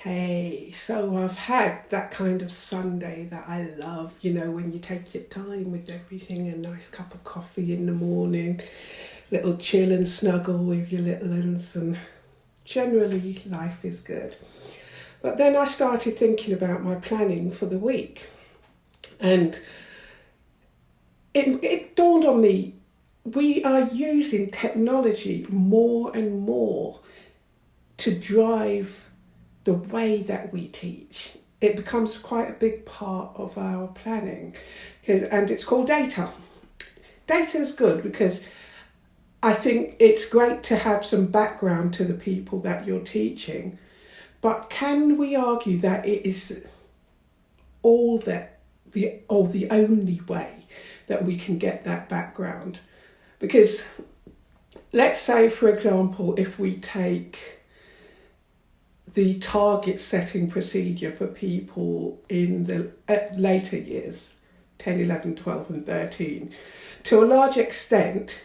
Hey, so I've had that kind of Sunday that I love, when you take your time with everything, a nice cup of coffee in the morning, little chill and snuggle with your little ones, and generally life is good. But then I started thinking about my planning for the week, and it dawned on me we are using technology more and more to drive the way that we teach. It becomes quite a big part of our planning, and it's called data. Data is good because I think it's great to have some background to the people that you're teaching, but can we argue that it is all that the only way that we can get that background? Because let's say, for example, if we take the target setting procedure for people in the later years, 10, 11, 12 and 13, to a large extent,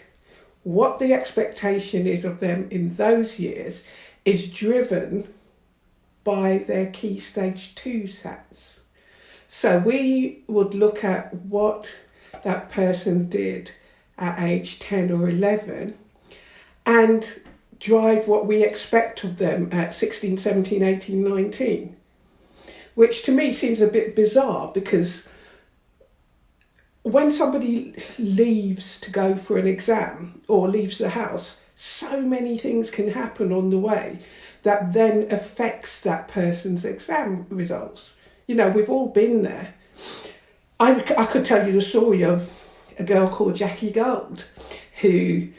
what the expectation is of them in those years is driven by their key stage 2 SATs. So we would look at what that person did at age 10 or 11 and drive what we expect of them at 16, 17, 18, 19, which to me seems a bit bizarre because when somebody leaves to go for an exam or leaves the house, so many things can happen on the way that then affects that person's exam results. We've all been there. I could tell you the story of a girl called Jackie Gold, who,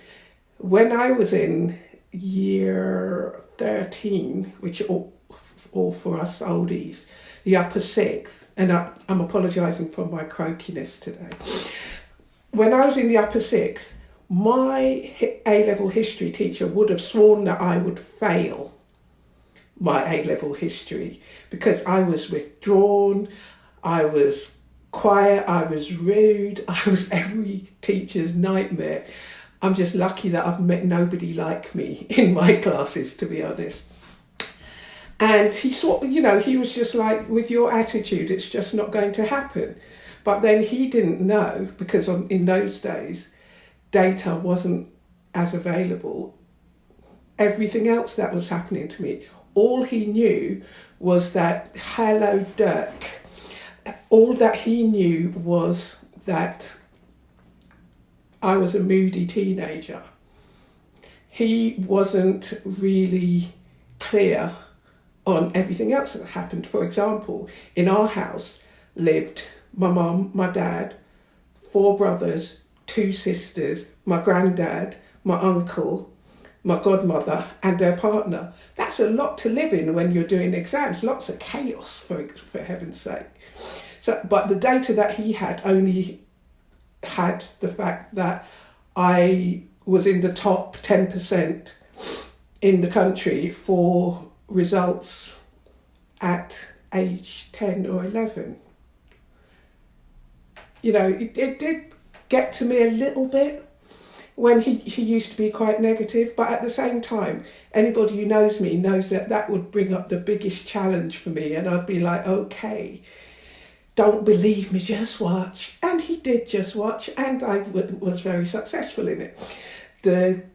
when I was in year 13, which all for us oldies, the upper sixth, and I'm apologising for my croakiness today. When I was in the upper sixth, my A-level history teacher would have sworn that I would fail my A-level history because I was withdrawn, I was quiet, I was rude, I was every teacher's nightmare. I'm just lucky that I've met nobody like me in my classes, to be honest. And he he was just like, with your attitude, it's just not going to happen. But then he didn't know, because in those days, data wasn't as available. Everything else that was happening to me, all he knew was that, hello, Dirk. All that he knew was that I was a moody teenager. He wasn't really clear on everything else that happened. For example, in our house lived my mum, my dad, 4 brothers, 2 sisters, my granddad, my uncle, my godmother and their partner. That's a lot to live in when you're doing exams, lots of chaos for heaven's sake. So, but the data that he had only had the fact that I was in the top 10% in the country for results at age 10 or 11. It did get to me a little bit when he used to be quite negative, but at the same time, anybody who knows me knows that would bring up the biggest challenge for me, and I'd be like, okay, don't believe me, just watch. And he did just watch, and I was very successful in it.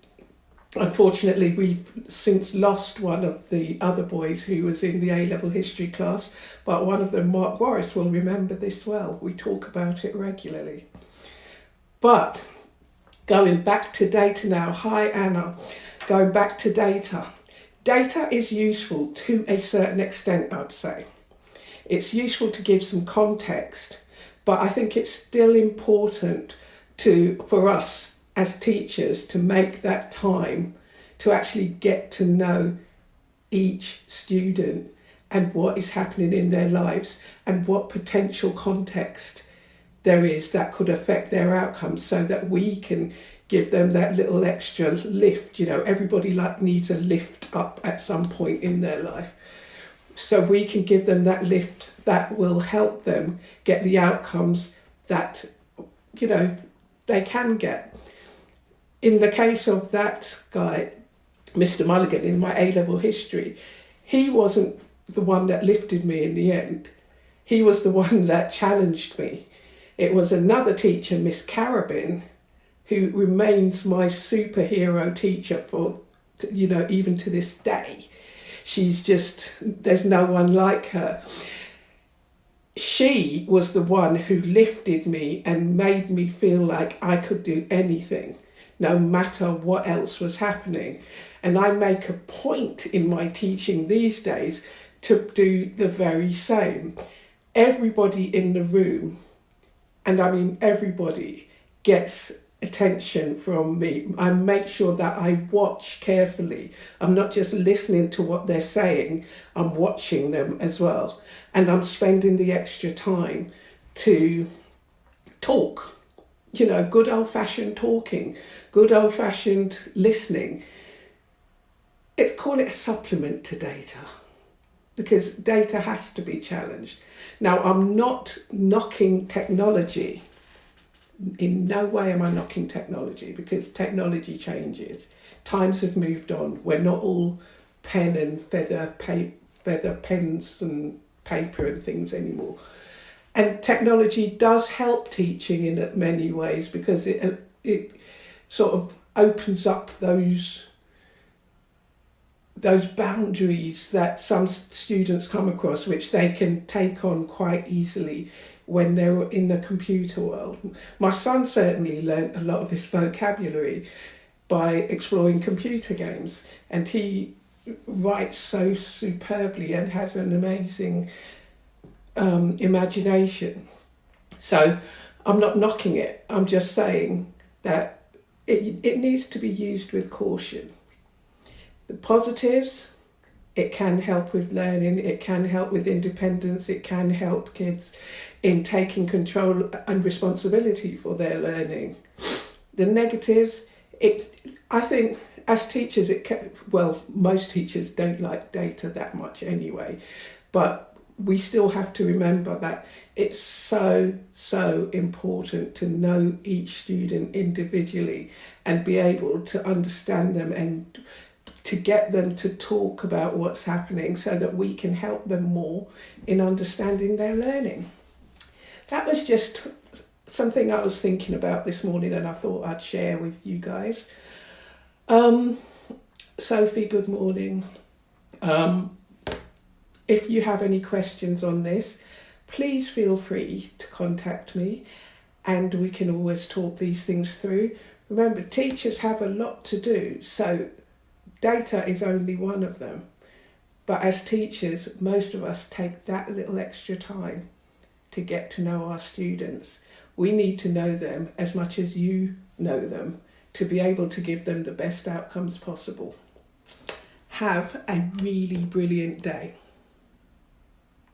Unfortunately, we've since lost one of the other boys who was in the A-level history class, but one of them, Mark Morris, will remember this well. We talk about it regularly. But going back to data now. Hi, Anna. Going back to data. Data is useful to a certain extent, I'd say. It's useful to give some context, but I think it's still important for us as teachers to make that time to actually get to know each student and what is happening in their lives and what potential context there is that could affect their outcomes, so that we can give them that little extra lift. Everybody needs a lift up at some point in their life. So we can give them that lift that will help them get the outcomes that, they can get. In the case of that guy, Mr. Mulligan, in my A-level history, he wasn't the one that lifted me in the end. He was the one that challenged me. It was another teacher, Miss Carabin, who remains my superhero teacher for, even to this day. There's no one like her. She was the one who lifted me and made me feel like I could do anything, no matter what else was happening. And I make a point in my teaching these days to do the very same. Everybody in the room, and I mean everybody, gets attention from me. I make sure that I watch carefully. I'm not just listening to what they're saying, I'm watching them as well. And I'm spending the extra time to talk, good old-fashioned talking, good old-fashioned listening. Call it a supplement to data, because data has to be challenged. Now, I'm not knocking technology. In no way am I knocking technology, because technology changes. Times have moved on. We're not all pen and feather pens and paper and things anymore. And technology does help teaching in many ways, because it sort of opens up those boundaries that some students come across, which they can take on quite easily when they're in the computer world. My son certainly learnt a lot of his vocabulary by exploring computer games, and he writes so superbly and has an amazing imagination. So I'm not knocking it, I'm just saying that it needs to be used with caution. The positives: it can help with learning, it can help with independence, it can help kids in taking control and responsibility for their learning. The negatives, I think as teachers, most teachers don't like data that much anyway, but we still have to remember that it's so important to know each student individually and be able to understand them and to get them to talk about what's happening so that we can help them more in understanding their learning. That was just something I was thinking about this morning, and I thought I'd share with you guys. Sophie, good morning. If you have any questions on this, please feel free to contact me, and we can always talk these things through. Remember, teachers have a lot to do, so data is only one of them. But as teachers, most of us take that little extra time to get to know our students. We need to know them as much as you know them to be able to give them the best outcomes possible. Have a really brilliant day.